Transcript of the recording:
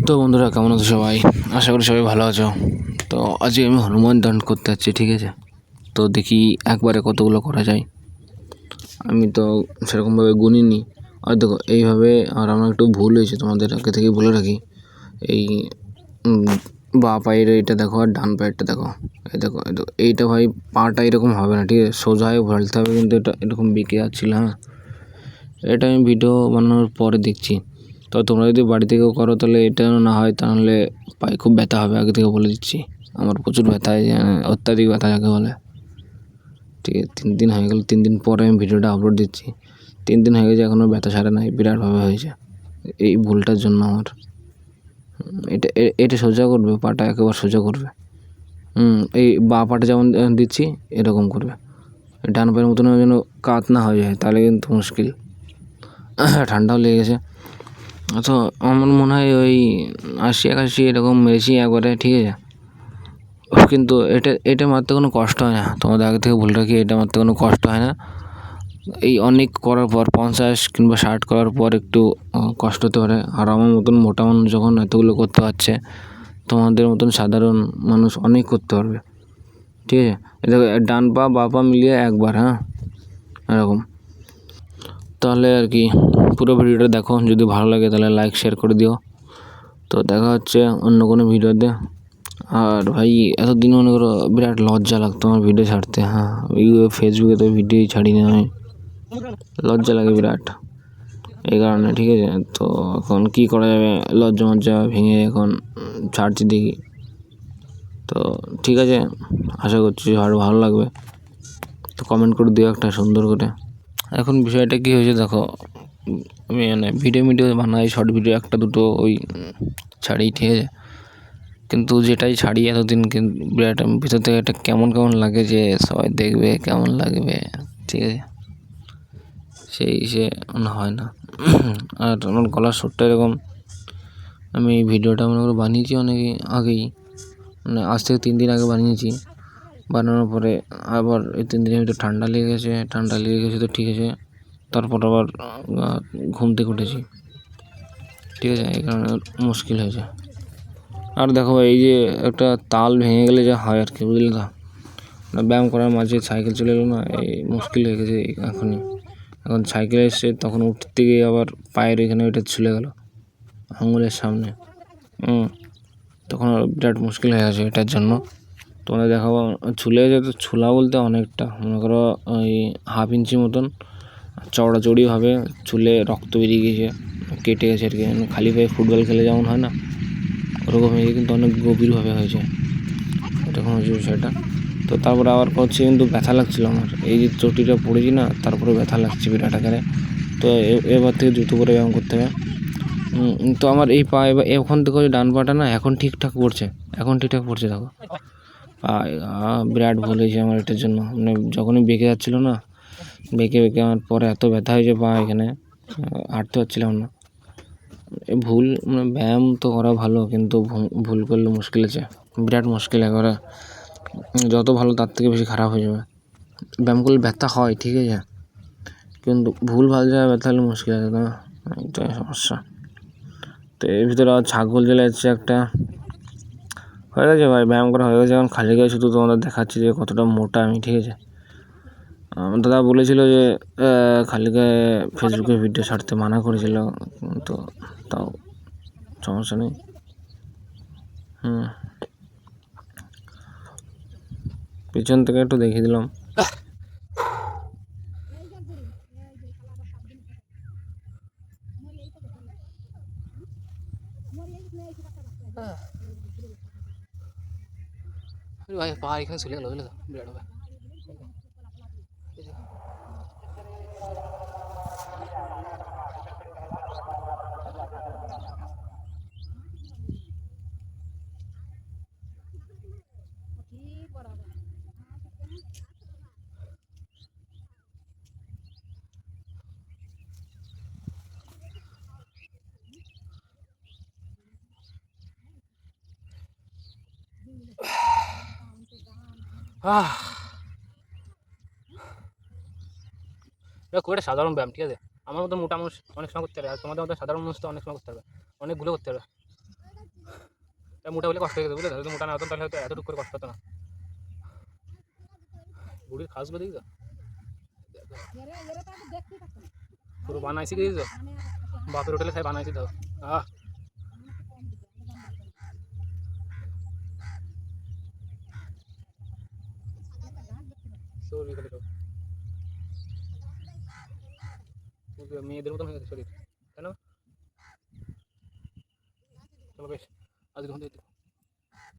তো বন্ধুরা, কেমন আছো সবাই? আশা করি সবাই ভালো আছো। তো আজকে আমি হনুমান দণ্ড করতে যাচ্ছি, ঠিক আছে? তো দেখি একবারে কতগুলো করা যায়। আমি তো সেরকমভাবে গুনিনি। আর দেখো এইভাবে, আর আমার একটু ভুল হয়েছে, তোমাদের আগে থেকেই বলে রাখি। এই বাঁ পায়ের এইটা দেখো আর ডান পায়েরটা দেখো। এই দেখো এইটা ভাই, পাটা এরকম হবে না, ঠিক আছে? সোজা হয়ে ভরালতে হবে, কিন্তু এটা এরকম বেঁকে যাচ্ছিল। হ্যাঁ, এটা আমি ভিডিও বানানোর পরে দেখছি। তো তোমরা যদি বাড়ি থেকেও করো তাহলে এটা না হয়, তাহলে পায়ে খুব ব্যথা হবে, আগে থেকে বলে দিচ্ছি। আমার প্রচুর ব্যথা হয়, অত্যাধিক ব্যথা যাকে বলে। ঠিক আছে, 3 দিন হয়ে গেল, 3 দিন পরে আমি ভিডিওটা আপলোড দিচ্ছি। 3 দিন হয়ে গেছে, এখনও ব্যথা সারে নাই, বিরাটভাবে হয়েছে এই ভুলটার জন্য আমার। এটা সোজা করবে, পাটা একেবারে সোজা করবে। এই বাঁ পাটা যেমন দিচ্ছি এরকম করবে। ডান পায়ের মতন যেন কাত না হয়ে যায়, তাহলে কিন্তু মুশকিল। ঠান্ডাও লেগে গেছে। তো আমার মনে হয় ওই 80-81 এরকম মেরেছি একবারে, ঠিক আছে? কিন্তু এটা মারতে কোনো কষ্ট হয় না, তোমাদের আগে থেকে বলে রাখি, এটা মারতে কোনো কষ্ট হয় না। এই অনেক করার পর 50 কিংবা 60 করার পর একটু কষ্ট হতে পারে। আর আমার মতন মোটা মানুষ যখন এতগুলো করতে পারছে, তোমাদের মতন সাধারণ মানুষ অনেক করতে পারবে, ঠিক আছে? এটা ডান পা বাঁ পা মিলিয়ে একবার, হ্যাঁ, এরকম। তাহলে আর কি, পুরো ভিডিওটা দেখো, যদি ভালো লাগে তাহলে লাইক শেয়ার করে দিও। তো দেখা হচ্ছে অন্য কোনো ভিডিওতে। আর ভাই, এতদিন মনে করো বিরাট লজ্জা লাগতো আমার ভিডিও ছাড়তে। হ্যাঁ, ফেসবুকে তো ভিডিওই ছাড়ি না আমি, লজ্জা লাগে বিরাট এই কারণে, ঠিক আছে? তো এখন কী করা যাবে, লজ্জা ভেঙে এখন ছাড়ছি দেখি। তো ঠিক আছে, আশা করছি আরও ভালো লাগবে। তো কমেন্ট করে দিও একটা সুন্দর করে। এখন বিষয়টা কী হয়েছে দেখো, আমি ভিডিও বানাই, শর্ট ভিডিও একটা দুটো ওই ছাড়ি, ঠিক আছে? কিন্তু যেটাই ছাড়ি এতদিন, কিন্তু বিরাট ভিতর থেকে একটা কেমন লাগে যে সবাই দেখবে, কেমন লাগবে, ঠিক আছে? সে হয় না। আর আমার গলার সুরটা এরকম, আমি এই ভিডিওটা মনে করে বানিয়েছি অনেক আগেই, আজ থেকে 3 দিন আগে বানিয়েছি। বানানোর পরে আবার এই 3 দিনের ভিতরে ঠান্ডা লেগে গেছে, তো ঠিক আছে। তারপর আবার ঘুম থেকে উঠেছি, ঠিক আছে? এই কারণে মুশকিল হয়েছে। আর দেখো, এই যে একটা তাল ভেঙে গেলে যা হয় আর কি, বুঝলে তো? ব্যায়াম করার মাঝে সাইকেল চলে এলো না, এই মুশকিল হয়ে গেছে এখন সাইকেল এসছে, তখন উঠতে গিয়ে আবার পায়ের এখানে ওইটা ছুলে গেল আঙুলের সামনে। তখন বিরাট মুশকিল হয়ে গেছে এটার জন্য। তোমাদের দেখাবো, ছুলে গেছে। তো ছুলা বলতে অনেকটা, মনে করো ওই 1/2 ইঞ্চি মতন চওড়াচড়িভাবে ছুলে রক্ত বেরিয়ে গেছে, কেটে গেছে আর কি। খালি পায়ে ফুটবল খেলে যেমন হয় না, ওরকম হয়েছে, কিন্তু অনেক গভীরভাবে হয়েছে, এরকম হয়েছে বিষয়টা। তো তারপরে আবার করছি, কিন্তু ব্যথা লাগছিলো আমার, এই যে চটিটা পড়েছি না, তারপরে ব্যথা লাগছে বিরাট আকারে। তো এবার থেকে জুতো করে ব্যায়াম করতে হবে। তো আমার এই পা এবার এখন থেকে ডান পাটা না এখন ঠিকঠাক পড়ছে, দেখো। বিরাট ভুল হয়েছে আমার এটার জন্য, যখনই বেঁকে যাচ্ছিলো না, বেঁকে আমার পরে এত ব্যথা হয়েছে পা এখানে, হাঁটতে পারছিলাম না। ভুল, ব্যায়াম তো করা ভালো, কিন্তু ভুল করলে মুশকিল আছে, বিরাট মুশকিল। একবারে যত ভালো তার থেকে বেশি খারাপ হয়ে যাবে। ব্যায়াম করলে ব্যথা হয়, ঠিক আছে, কিন্তু ভুল ভাল জায়গায় ব্যথা হলে মুশকিল আছে, না? এটাই সমস্যা। তো এর ভিতরে আর ছাগল জ্বলে যাচ্ছে একটা, হয়ে গেছে ভাই, ব্যায়াম করা হয়ে গেছে। এখন খালি গায়ে শুধু তোমাদের দেখাচ্ছি যে কতটা মোটা আমি, ঠিক আছে? আমার দাদা বলেছিল যে খালি গায়ে ফেসবুকে ভিডিও ছাড়তে মানা করেছিল, তো তাও সমস্যা নেই। পিছন থেকে একটু দেখিয়ে দিলাম। ভাই পা এখানে চলে গেল, বুঝলে তো, বিরাট হবে। খুব একটা সাধারণ ব্যায়াম, ঠিক আছে? আমার মতো মোটা মানুষ অনেক সময় করতে পারবে, আর তোমাদের মতো সাধারণ মানুষ তো অনেক সময় করতে পারবে, অনেকগুলো করতে পারবে। তা মোটা হলে কষ্ট হয়ে গেছে বুঝলে, যদি মোটা না হতো তাহলে হয়তো এতটুকু করে কষ্ট হতো না। বুড়ির খাসগুলো দেখি তো পুরো বানাইছি দেখি তো, বাপের হোটেলে খাই বানাইছি তো। আহ চর্বি খালি তো, মেয়েদের মতন হয়ে গেছে শরীর, তাই না? চলো বেশ, আজকের মতো